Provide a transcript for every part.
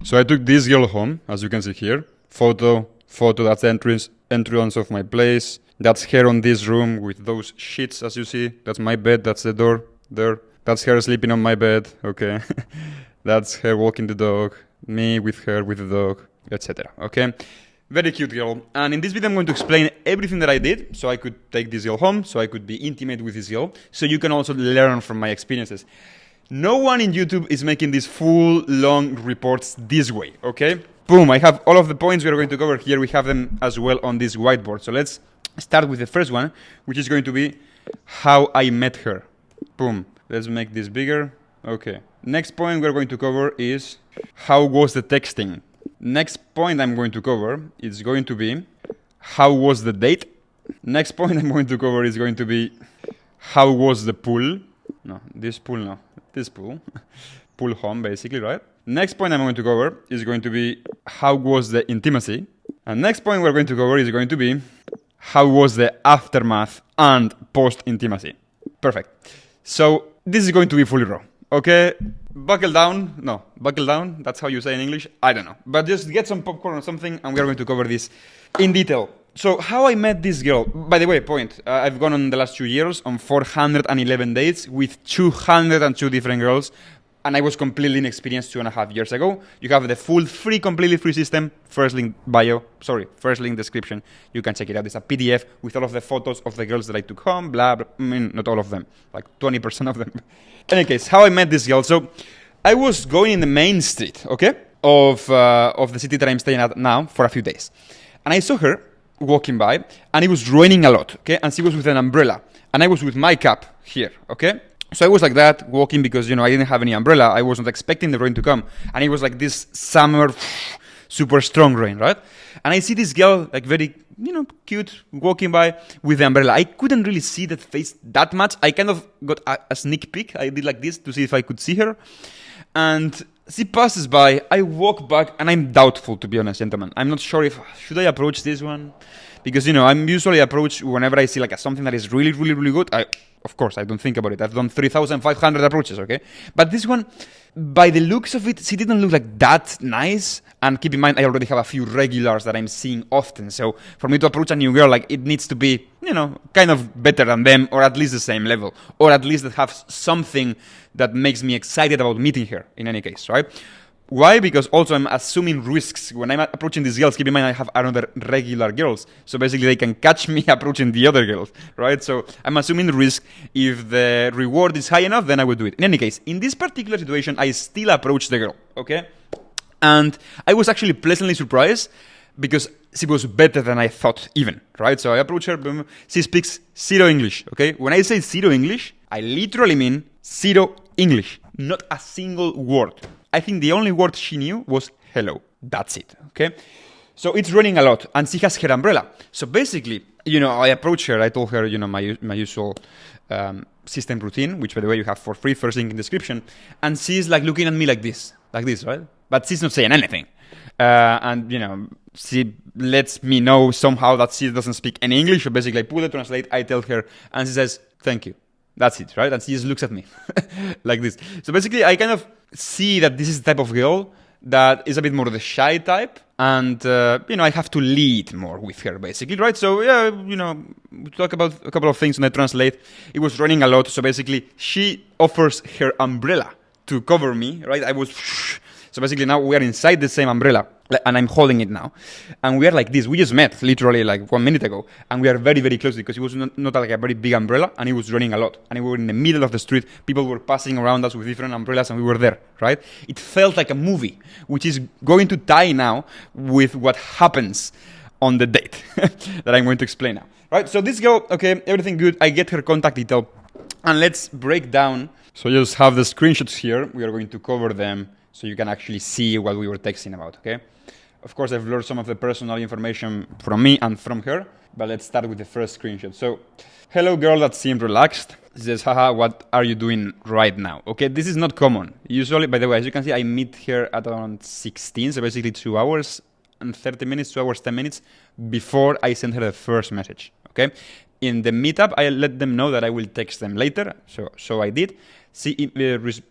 So I took this girl home, as you can see here. Photo, that's the entrance of my place. That's her on this room with those sheets, as you see. That's my bed, that's the door there. That's her sleeping on my bed, okay. That's her walking the dog, me with her with the dog, etc. Okay, very cute girl. And in this video I'm going to explain everything that I did so I could take this girl home, so I could be intimate with this girl, so you can also learn from my experiences. No one in YouTube is making these full long reports this way, okay? Boom, I have all of the points we are going to cover here. We have them as well on this whiteboard. So let's start with the first one, which is going to be how I met her. Boom, let's make this bigger. Okay, next point we're going to cover is how was the texting. Next point I'm going to cover is going to be how was the date. Next point I'm going to cover is going to be how was the pool. No, this pool, no. This pool. Pool home, basically, right? Next point I'm going to cover is going to be how was the intimacy. And next point we're going to cover is going to be how was the aftermath and post-intimacy. Perfect. So this is going to be fully raw. Okay? Buckle down. No, buckle down. That's how you say in English. I don't know. But just get some popcorn or something and we are going to cover this in detail. So how I met this girl, by the way, I've gone on the last 2 years on 411 dates with 202 different girls, and I was completely inexperienced 2.5 years ago. You have the full completely free system, first link description. You can check it out. It's a PDF with all of the photos of the girls that I took home, blah, blah. I mean, not all of them, like 20% of them. In any case, how I met this girl. So I was going in the main street, okay, of the city that I'm staying at now for a few days. And I saw her walking by, and it was raining a lot, okay? And she was with an umbrella, and I was with my cap here, okay? So I was like that, walking because, I didn't have any umbrella. I wasn't expecting the rain to come. And it was like this summer, super strong rain, right? And I see this girl, like very, cute, walking by with the umbrella. I couldn't really see that face that much. I kind of got a sneak peek. I did like this to see if I could see her. And she passes by, I walk back, and I'm doubtful, to be honest, gentlemen. I'm not sure should I approach this one? Because, I'm usually approach whenever I see like something that is really, really, really good. Of course, I don't think about it. I've done 3,500 approaches, okay? But this one, by the looks of it, she didn't look like that nice. And keep in mind, I already have a few regulars that I'm seeing often. So for me to approach a new girl, like it needs to be, kind of better than them, or at least the same level, or at least that have something that makes me excited about meeting her, in any case, right? Why? Because also I'm assuming risks. When I'm approaching these girls, keep in mind I have another regular girls. So basically they can catch me approaching the other girls, right? So I'm assuming the risk. If the reward is high enough, then I will do it. In any case, in this particular situation, I still approached the girl, okay? And I was actually pleasantly surprised because she was better than I thought even, right? So I approached her, boom. She speaks zero English, okay? When I say zero English, I literally mean zero English. Not a single word. I think the only word she knew was hello. That's it, okay? So it's raining a lot, and she has her umbrella. So basically, I approached her. I told her, my usual system routine, which, by the way, you have for free, first link in the description. And she's like looking at me like this, right? But she's not saying anything. And, she lets me know somehow that she doesn't speak any English. So basically, I pull the translate, I tell her, and she says, thank you. That's it, right? And she just looks at me like this. So basically, I kind of see that this is the type of girl that is a bit more the shy type. And, I have to lead more with her, basically, right? So, yeah, we talk about a couple of things and I translate. It was raining a lot. So basically, she offers her umbrella to cover me, right? So basically, now we are inside the same umbrella. And I'm holding it now. And we are like this. We just met literally like 1 minute ago. And we are very, very close because it was not like a very big umbrella. And it was raining a lot. And we were in the middle of the street. People were passing around us with different umbrellas. And we were there, right? It felt like a movie, which is going to tie now with what happens on the date that I'm going to explain now. Right? So this girl, okay, everything good. I get her contact detail. And let's break down. So you just have the screenshots here. We are going to cover them so you can actually see what we were texting about, okay? Of course, I've learned some of the personal information from me and from her, but let's start with the first screenshot. So, hello girl that seemed relaxed. She says, haha, what are you doing right now? Okay, this is not common. Usually, by the way, as you can see, I meet her at around 16, so basically 2 hours and 30 minutes, 2 hours, 10 minutes before I send her the first message, okay? in the meetup, I let them know that I will text them later. So I did. She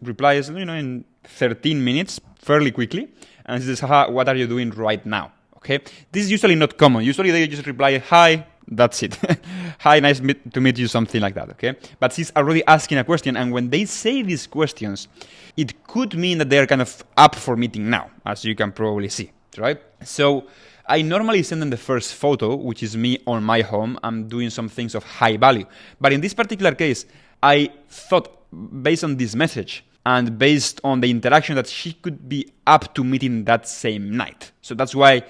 replies, in 13 minutes, fairly quickly. And she says, haha, what are you doing right now? Okay. This is usually not common. Usually they just reply, hi, that's it. Hi, nice to meet you, something like that. Okay. But she's already asking a question. And when they say these questions, it could mean that they're kind of up for meeting now, as you can probably see, right? So I normally send them the first photo, which is me on my home. I'm doing some things of high value. But in this particular case, I thought, based on this message and based on the interaction, that she could be up to meeting that same night. So that's why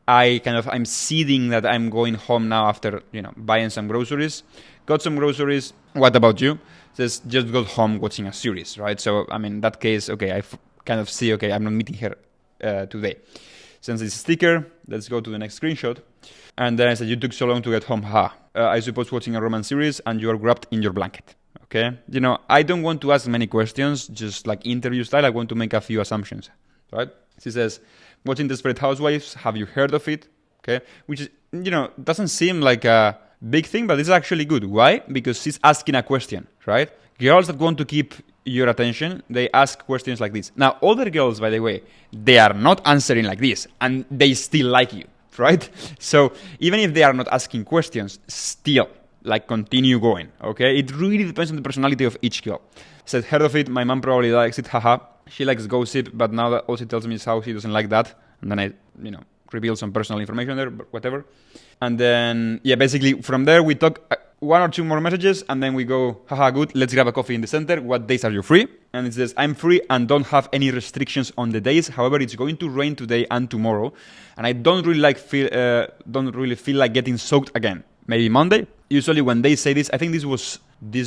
I'm seeding that I'm going home now after, buying some groceries. Got some groceries. What about you? Says, just got home watching a series, right? So, in that case, okay, I kind of see, okay, I'm not meeting her today. Sends this sticker. Let's go to the next screenshot. And then I said, you took so long to get home. I suppose watching a romance series and you are wrapped in your blanket. Okay? I don't want to ask many questions, just like interview style. I want to make a few assumptions, right? She says, watching Desperate Housewives, have you heard of it? Okay? Which is, doesn't seem like a big thing, but it's actually good. Why? Because she's asking a question, right? Girls that want to keep your attention, they ask questions like this. Now, other girls, by the way, they are not answering like this, and they still like you, right? So even if they are not asking questions, still, continue going, okay? It really depends on the personality of each girl. Said, heard of it, my mom probably likes it, haha. She likes gossip, but now that all she tells me is how she doesn't like that. And then I, reveal some personal information there, but whatever. And then, basically from there we talk one or two more messages, and then we go, haha, good, let's grab a coffee in the center. What days are you free? And it says, I'm free and don't have any restrictions on the days. However, it's going to rain today and tomorrow, and I don't really feel like getting soaked again. Maybe Monday. Usually when they say this, I think this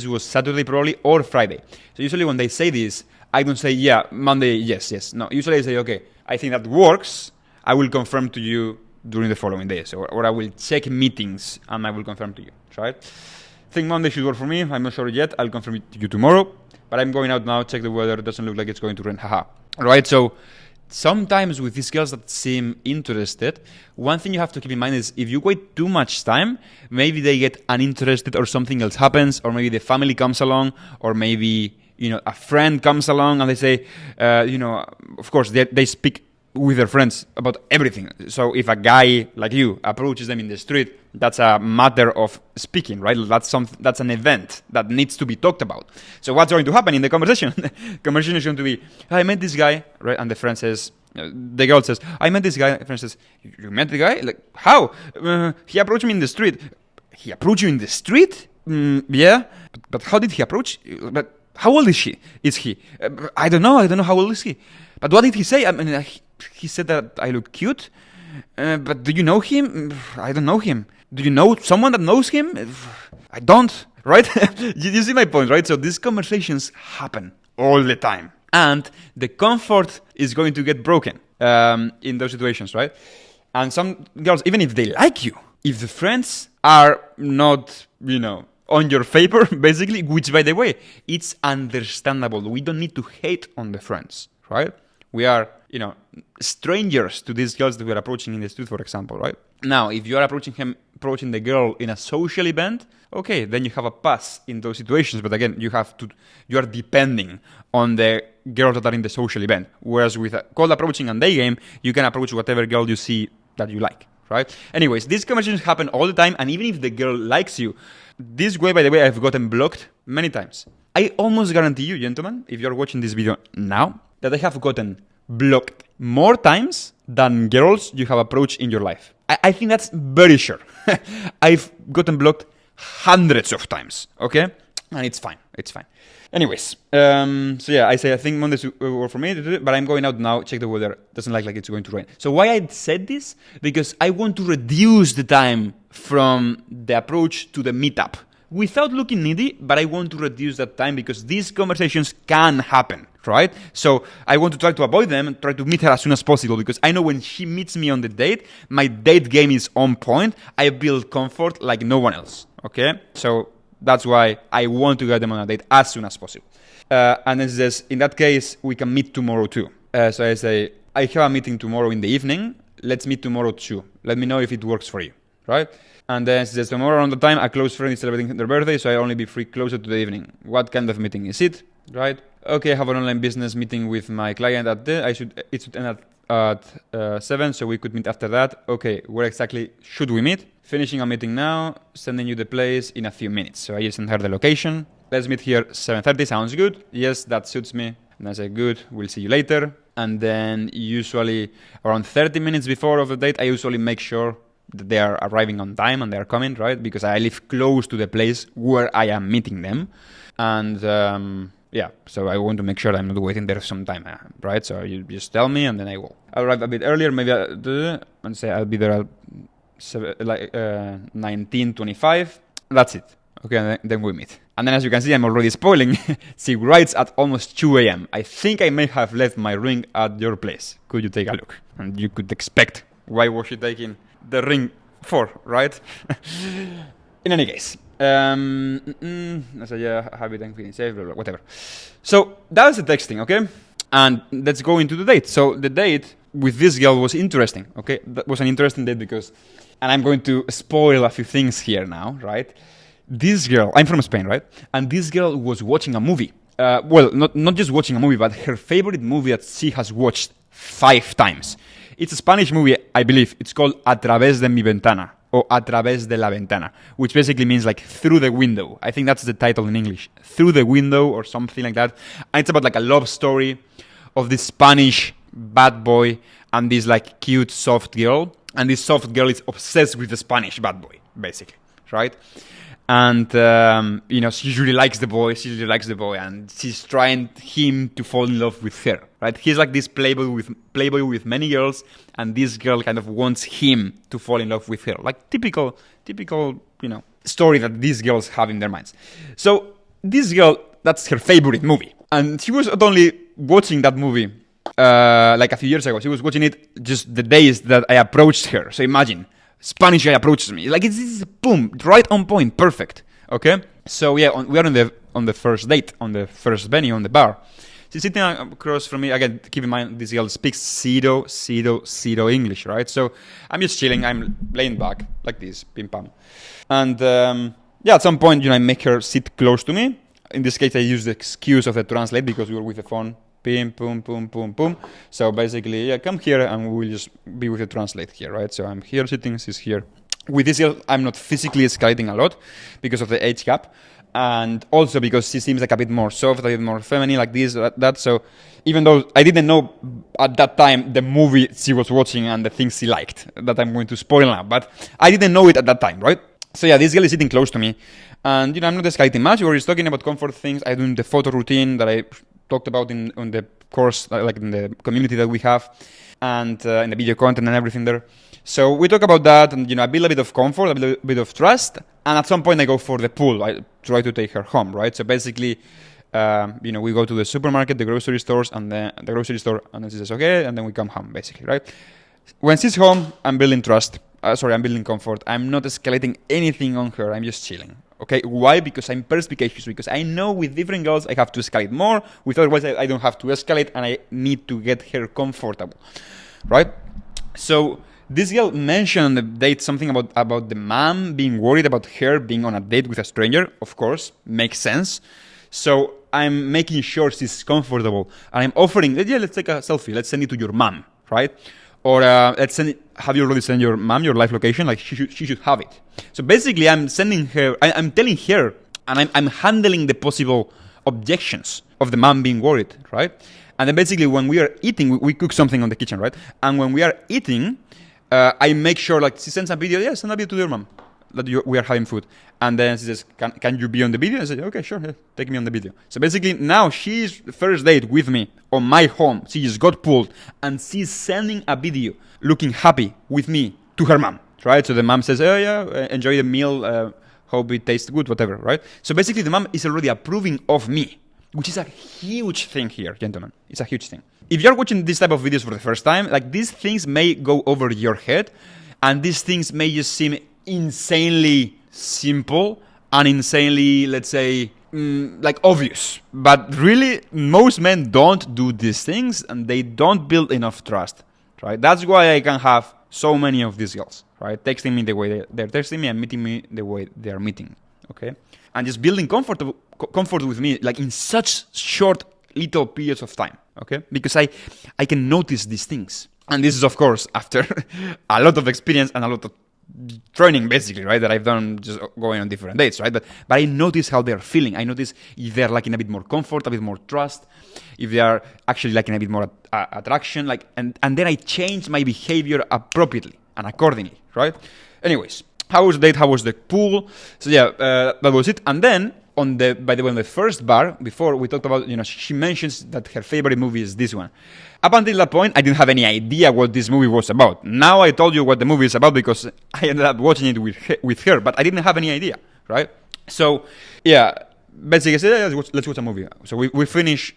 was Saturday probably, or Friday. So usually when they say this, I don't say, yeah, Monday, yes. No, usually I say, okay, I think that works. I will confirm to you during the following days, or I will check meetings and I will confirm to you, right? I think Monday should work for me. I'm not sure yet. I'll confirm it to you tomorrow. But I'm going out now, check the weather. It doesn't look like it's going to rain, haha. Right, so sometimes with these girls that seem interested, one thing you have to keep in mind is if you wait too much time, maybe they get uninterested or something else happens, or maybe the family comes along, or maybe, a friend comes along and they say, of course, they speak with their friends about everything. So if a guy like you approaches them in the street, that's a matter of speaking, right? That's an event that needs to be talked about. So what's going to happen in the conversation? Conversation is going to be, I met this guy, right? And the friend says, the girl says, I met this guy. The friend says, you met the guy? Like, how? He approached me in the street. He approached you in the street? Yeah. But how did he approach? But how old is he? I don't know how old is he. But what did he say? He said that I look cute. But do you know him? I don't know him. Do you know someone that knows him? I don't, right? You see my point, right? So these conversations happen all the time. And the comfort is going to get broken in those situations, right? And some girls, even if they like you, if the friends are not, on your favor, basically, which, by the way, it's understandable. We don't need to hate on the friends, right? We are, strangers to these girls that we're approaching in the street, for example, right? Now, if you are approaching the girl in a social event, okay, then you have a pass in those situations. But again, you are depending on the girls that are in the social event. Whereas with a cold approaching and day game, you can approach whatever girl you see that you like, right? Anyways, these conversations happen all the time. And even if the girl likes you, this way, by the way, I've gotten blocked many times. I almost guarantee you, gentlemen, if you're watching this video now, that I have gotten blocked more times than girls you have approached in your life. I think that's very sure. I've gotten blocked hundreds of times, okay? And it's fine. Anyways, I think Mondays work for me, but I'm going out now, check the weather. Doesn't look like it's going to rain. So why I said this? Because I want to reduce the time from the approach to the meetup. Without looking needy, but I want to reduce that time because these conversations can happen, right? So I want to try to avoid them and try to meet her as soon as possible because I know when she meets me on the date, my date game is on point. I build comfort like no one else, okay? So that's why I want to get them on a date as soon as possible. And then she says, in that case, we can meet tomorrow too. So I say, I have a meeting tomorrow in the evening. Let's meet tomorrow too. Let me know if it works for you. right? And then she says, tomorrow around the time, a close friend is celebrating their birthday, so I only be free closer to the evening. What kind of meeting is it, right? Okay, I have an online business meeting with my client at the, it should end at 7, so we could meet after that. Okay, where exactly should we meet? Finishing a meeting now, sending you the place in a few minutes. So I just sent her the location. Let's meet here 7:30, sounds good. Yes, that suits me. And I say, good, we'll see you later. And then usually around 30 minutes before of the date, I usually make sure that they are arriving on time and they are coming, right? Because I live close to the place where I am meeting them. And yeah, so I want to make sure I'm not waiting there some time, right? So you just tell me and then I will. I'll arrive a bit earlier, maybe and say I'll be there at 19:25. That's it. Okay, and then we meet. And then as you can see, I'm already spoiling. She writes at almost 2 a.m. I think I may have left my ring at your place. Could you take a look? And you could expect, why was she taking the ring for, right? In any case. So yeah, habit and feeling safe, blah, blah, whatever. So that was the texting, okay? And let's go into the date. So the date with this girl was interesting, okay? That was an interesting date because, and I'm going to spoil a few things here now, right? This girl, I'm from Spain, right? And this girl was watching a movie. Well, not just watching a movie, but her favorite movie that she has watched 5 times. It's a Spanish movie, I believe. It's called A Través de mi ventana, or A Través de la ventana, which basically means like through the window. I think that's the title in English. Through the window or something like that. And it's about like a love story of this Spanish bad boy and this like cute soft girl. And this soft girl is obsessed with the Spanish bad boy, basically, right? And, you know, she really likes the boy, and she's trying him to fall in love with her, right? He's like this playboy with many girls, and this girl kind of wants him to fall in love with her. Like typical, you know, story that these girls have in their minds. So this girl, that's her favorite movie. And she was not only watching that movie, like a few years ago, she was watching it just the days that I approached her. So imagine. Spanish guy approaches me like it's boom, right on point, perfect. Okay, so yeah, we are on the first date, on the first venue, on the bar. She's sitting across from me. Again, keep in mind this girl speaks zero English, right? So I'm just chilling. I'm laying back like this, pim pam, and yeah, at some point, you know, I make her sit close to me. In this case, I use the excuse of the translate because we were with the phone. Pim, boom, boom, boom, boom. So basically, yeah, come here and we'll just be with the translate here, right? So I'm here sitting, she's here. With this girl, I'm not physically escalating a lot because of the age gap. And also because she seems like a bit more soft, a bit more feminine, like this, that. So even though I didn't know at that time the movie she was watching and the things she liked, that I'm going to spoil now. But I didn't know it at that time, right? So yeah, this girl is sitting close to me. And, you know, I'm not escalating much. We're just talking about comfort things. I'm doing the photo routine that I talked about on the course, like in the community that we have, and in the video content and everything there. So we talk about that, and, you know, I build a bit of comfort, a bit of trust, and at some point I go for the pool. I try to take her home, right? So basically, you know, we go to the supermarket, the grocery stores, and the grocery store, and then she says, okay, and then we come home, basically, right? When she's home, I'm building trust. I'm building comfort. I'm not escalating anything on her. I'm just chilling. Okay, why? Because I'm perspicacious, because I know with different girls I have to escalate more, with otherwise I don't have to escalate, and I need to get her comfortable, right? So this girl mentioned on the date something about the mom being worried about her being on a date with a stranger. Of course, makes sense. So I'm making sure she's comfortable, and I'm offering, yeah, let's take a selfie, let's send it to your mom, right? Or let's send it, have you already sent your mom your live location? Like she should have it. So basically, I'm sending her, I'm telling her, and I'm handling the possible objections of the mom being worried, right? And then basically, when we are eating, we cook something on the kitchen, right? And when we are eating, I make sure, like, she sends a video, yeah, send a video to your mom that we are having food. And then she says, can you be on the video? I say, okay, sure, yeah, take me on the video. So basically, now she's first date with me on my home. She just got pulled, and she's sending a video looking happy with me to her mom, right? So the mom says, oh, yeah, enjoy the meal, hope it tastes good, whatever, right? So basically, the mom is already approving of me, which is a huge thing here, gentlemen. It's a huge thing. If you're watching this type of videos for the first time, like, these things may go over your head, and these things may just seem insanely simple and insanely, let's say, like, obvious. But really, most men don't do these things, and they don't build enough trust, right? That's why I can have so many of these girls, right? Texting me the way they're texting me and meeting me the way they're meeting, okay? And just building comfort with me, like in such short little periods of time, okay? Because I can notice these things. And this is, of course, after a lot of experience and a lot of training, basically, right? That I've done just going on different dates, right? But I notice how they're feeling. I notice if they're liking a bit more comfort, a bit more trust, if they are actually liking a bit more attraction, like, and then I change my behavior appropriately and accordingly, right? Anyways, how was the date? How was the pool? So yeah, that was it. And then on the first bar, before we talked about, she mentions that her favorite movie is this one. Up until that point, I didn't have any idea what this movie was about. Now I told you what the movie is about because I ended up watching it with her, but I didn't have any idea, right? So, yeah, basically I said, let's watch a movie. So we finish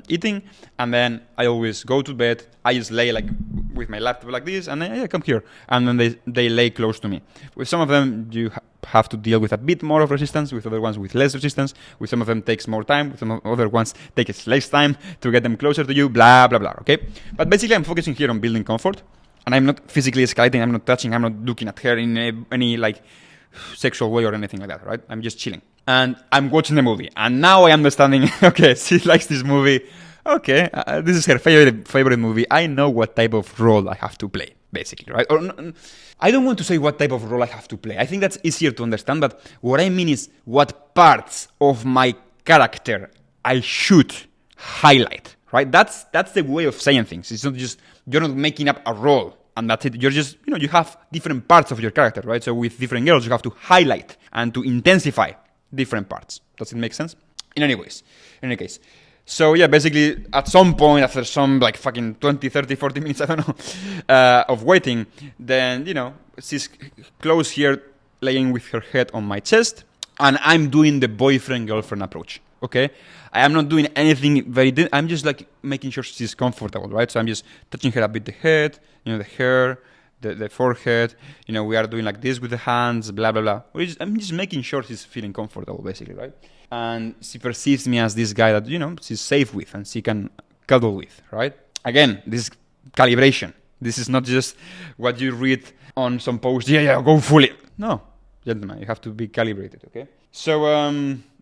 eating, and then I always go to bed. I just lay like with my laptop like this, and then come here, and then they lay close to me. With some of them, you have to deal with a bit more of resistance. With other ones, with less resistance. With some of them, takes more time. With some other ones, takes less time to get them closer to you. Blah blah blah. Okay, but basically, I'm focusing here on building comfort, and I'm not physically escalating. I'm not touching. I'm not looking at her in any like sexual way or anything like that. Right? I'm just chilling. And I'm watching the movie, and now I am understanding, okay, she likes this movie, okay, this is her favorite movie, I know what type of role I have to play, basically, right? Or I don't want to say what type of role I have to play, I think that's easier to understand, but what I mean is what parts of my character I should highlight, right? That's the way of saying things. It's not just, you're not making up a role, and that's it. You're just, you have different parts of your character, right? So with different girls, you have to highlight and to intensify different parts. Does it make sense? In any case. So yeah, basically at some point after some like fucking 20, 30, 40 minutes, I don't know, of waiting, then, she's close here laying with her head on my chest, and I'm doing the boyfriend-girlfriend approach, okay? I am not doing anything I'm just like making sure she's comfortable, right? So I'm just touching her a bit the head, the hair, the forehead, we are doing like this with the hands, blah, blah, blah. I'm just making sure she's feeling comfortable, basically, right? And she perceives me as this guy that, she's safe with and she can cuddle with, right? Again, this is calibration. This is not just what you read on some post, go fully. No, gentlemen, you have to be calibrated, okay? So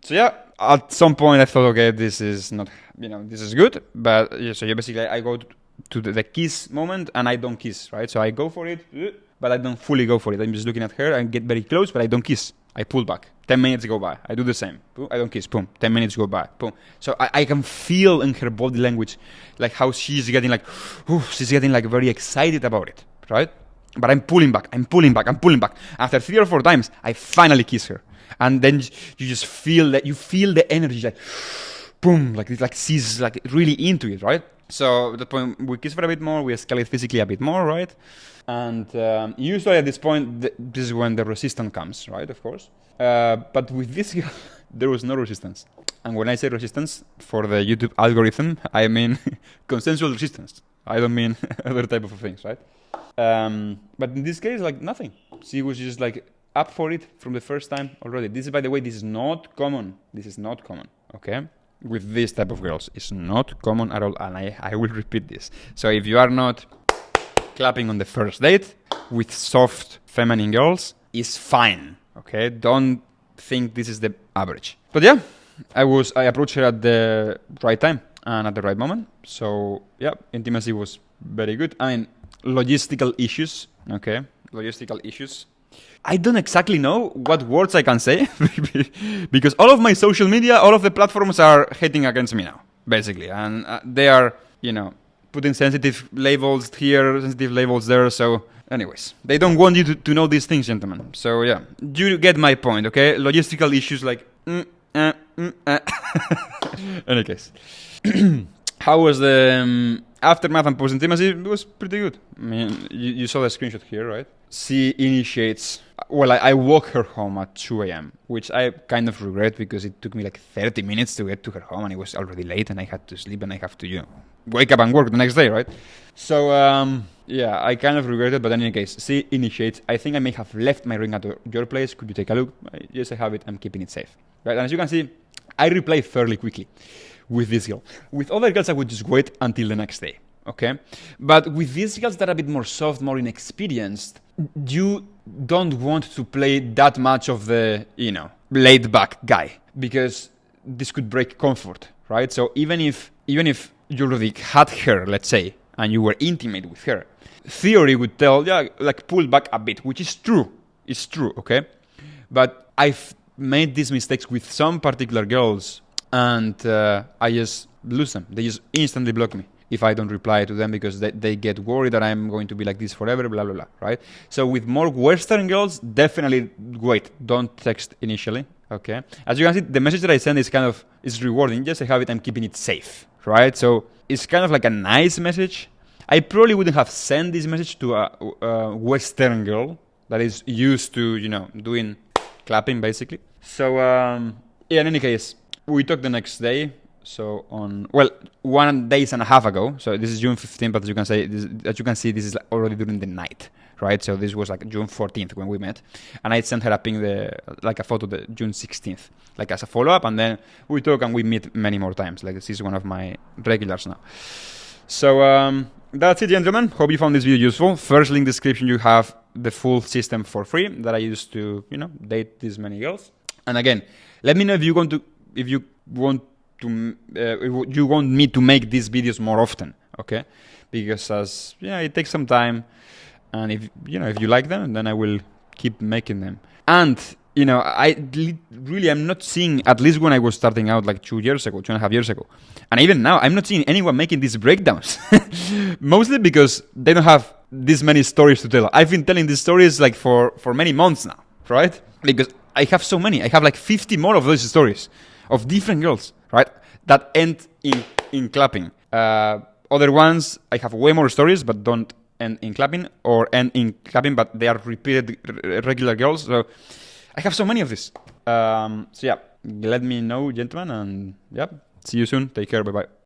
yeah, at some point I thought, okay, this is not, this is good. But yeah, so basically I go to the kiss moment, and I don't kiss, right? So I go for it, but I don't fully go for it. I'm just looking at her and get very close, but I don't kiss. I pull back. 10 minutes go by. I do the same. Boom, I don't kiss. Boom. 10 minutes go by. Boom. So I can feel in her body language, like how she's getting like very excited about it, right? But I'm pulling back. After 3 or 4 times, I finally kiss her. And then you just feel the energy, like, boom, like it's like she's like really into it, right? So at that point, we kiss for a bit more, we escalate physically a bit more, right? And usually at this point, this is when the resistance comes, right? Of course. But with this girl, there was no resistance. And when I say resistance, for the YouTube algorithm, I mean consensual resistance. I don't mean other type of things, right? But in this case, like nothing. She was just like up for it from the first time already. This is, by the way, this is not common. Okay? With this type of girls, it's not common at all, and I will repeat this. So if you are not clapping on the first date with soft feminine girls, it's fine, okay? Don't think this is the average. But yeah, I approached her at the right time and at the right moment. So yeah, intimacy was very good. I mean, logistical issues, okay? I don't exactly know what words I can say because all of my social media, all of the platforms are hating against me now, basically. And they are, putting sensitive labels here, sensitive labels there. So anyways, they don't want you to know these things, gentlemen. So yeah, you get my point, okay? Logistical issues like... Any case. How was the aftermath and post-intimacy? It was pretty good. I mean, you saw the screenshot here, right? She initiates... Well, I walk her home at 2 a.m., which I kind of regret because it took me like 30 minutes to get to her home and it was already late and I had to sleep and I have to, wake up and work the next day, right? So, yeah, I kind of regret it, but in any case, she initiates. I think I may have left my ring at your place. Could you take a look? Yes, I have it. I'm keeping it safe. Right? And as you can see, I reply fairly quickly with this girl. With other girls, I would just wait until the next day. okay? But with these girls that are a bit more soft, more inexperienced, you don't want to play that much of the, laid back guy, because this could break comfort, right? So even if you already had her, let's say, and you were intimate with her, theory would tell, like pull back a bit, which is true. It's true, okay? But I've made these mistakes with some particular girls, and I just lose them. They just instantly block me if I don't reply to them, because they get worried that I'm going to be like this forever, blah, blah, blah, right? So with more Western girls, definitely wait. Don't text initially, okay? As you can see, the message that I send is rewarding. Just I have it, I'm keeping it safe, right? So it's kind of like a nice message. I probably wouldn't have sent this message to a Western girl that is used to, doing clapping, basically. So, in any case, we talked the next day. So 1 day and a half ago. So this is June 15th, but as you can see, this is already during the night, right? So this was like June 14th when we met, and I sent her a ping, like a photo, the June 16th, like as a follow-up, and then we talk and we meet many more times. Like this is one of my regulars now. So that's it, gentlemen. Hope you found this video useful. First link description, you have the full system for free that I used to, date these many girls. And again, let me know if you want me to make these videos more often, okay? Because it takes some time, and if you like them, then I will keep making them. And I'm not seeing, at least when I was starting out like 2.5 years ago, and even now, I'm not seeing anyone making these breakdowns. Mostly because they don't have this many stories to tell. I've been telling these stories like for many months now, right? Because I have so many. I have like 50 more of those stories of different girls, right? That end in clapping. Other ones, I have way more stories, but don't end in clapping, or end in clapping, but they are repeated regular girls. So I have so many of this. So let me know, gentlemen, and see you soon. Take care. Bye-bye.